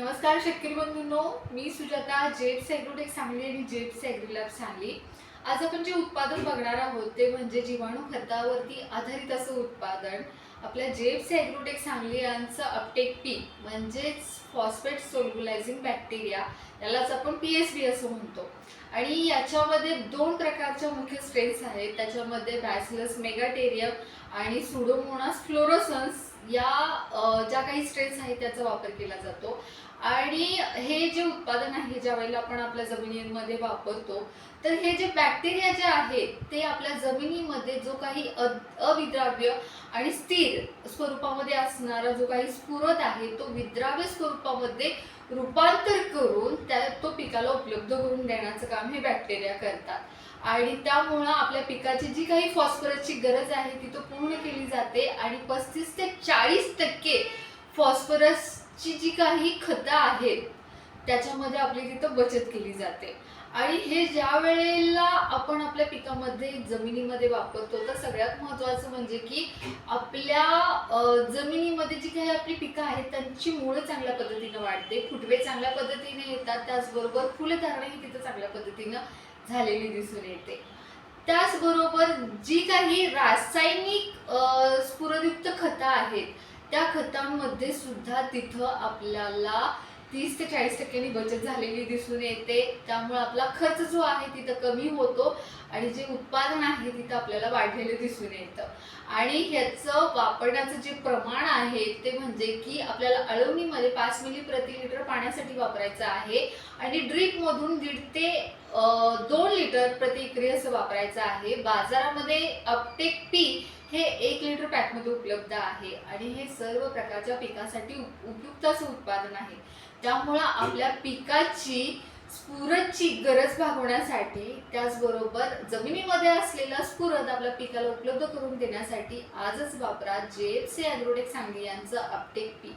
नमस्कार शेतकरी बंधूंनो, मी सुजाता जेप्स ॲग्रोटेक सांगली आणि जेप्स ॲग्रीलॅब सांगली। आज आपण जे उत्पादन बघणार आहोत ते म्हणजे जीवाणू खतावरती आधारित असं उत्पादन आपल्या जेप्स ॲग्रोटेक सांगली यांचं अपटेक पी म्हणजेच फॉस्फेट सोल्युलायझिंग बॅक्टेरिया, यालाच आपण पीएसबी असं म्हणतो। आणि याच्यामध्ये दोन प्रकारच्या मुख्य स्ट्रेन्स आहेत। त्याच्यामध्ये बॅसिलस मेगाटेरियम आणि सुडोमोनास फ्लोरोसन्स या ज्या काही स्ट्रेन्स आहेत त्याचा वापर केला जातो। आणि हे जे उत्पादन आहे ज्या वेळेला आपण आपल्या जमिनीमध्ये वापरतो, तर हे जे बॅक्टेरिया जे आहेत ते आपल्या जमिनीमध्ये जो काही अविद्राव्य आणि स्थिर स्वरूपामध्ये असणारा जो काही स्फुरद आहे तो विद्राव्य स्वरूपामध्ये रूपांतर करून तो पिकाला उपलब्ध करून देण्याचं काम हे बॅक्टेरिया करतात। आणि त्यामुळे आपल्या पिकाची जी काही फॉस्फरसची गरज आहे ती तो पूर्ण केली जाते आणि 35 ते 40% फॉस्फरसची जी काही खतं आहेत त्याच्यामध्ये आपली तिथं बचत केली जाते। आणि हे ज्या वेळेला आपण आपल्या पिकामध्ये जमिनीमध्ये वापरतो तर सगळ्यात महत्त्वाचं म्हणजे की आपल्या जमिनीमध्ये जी काही आपली पिकं आहेत त्यांची मुळं चांगल्या पद्धतीने वाढते, फुटवे चांगल्या पद्धतीने येतात, त्याचबरोबर फुलधारणही तिथं चांगल्या पद्धतीने झालेली दिसून येते। त्याचबरोबर जी काही रासायनिक स्फुरदयुक्त खतं आहेत त्या खतांमध्ये सुद्धा तिथं आपल्याला 30 ते 40% बचत झालेली दिसून येते। त्यामुळे आपला खर्च जो आहे तिथं कमी होतो आणि जे उत्पादन आहे तिथं आपल्याला वाढलेलं दिसून येतं। आणि ह्याचं वापरण्याचं जे प्रमाण आहे ते म्हणजे की आपल्याला अळवणीमध्ये 5 मिली प्रति लिटर पाण्यासाठी वापरायचं आहे आणि ड्रीपमधून 1.5 ते 2 लिटर प्रति एकरी असं वापरायचं आहे। बाजारामध्ये अपटेक पी हे 1 लिटर पॅकमध्ये उपलब्ध आहे आणि हे सर्व प्रकारच्या पिकासाठी उपयुक्त असं उत्पादन आहे। त्यामुळे आपल्या पिकाची स्फुरदची गरज भागवण्यासाठी त्याचबरोबर जमिनीमध्ये असलेला स्फुरद आपल्या पिकाला उपलब्ध करून देण्यासाठी आजच वापरा जेप्स ॲग्रोटेक सांगली यांचं अपटेक पी।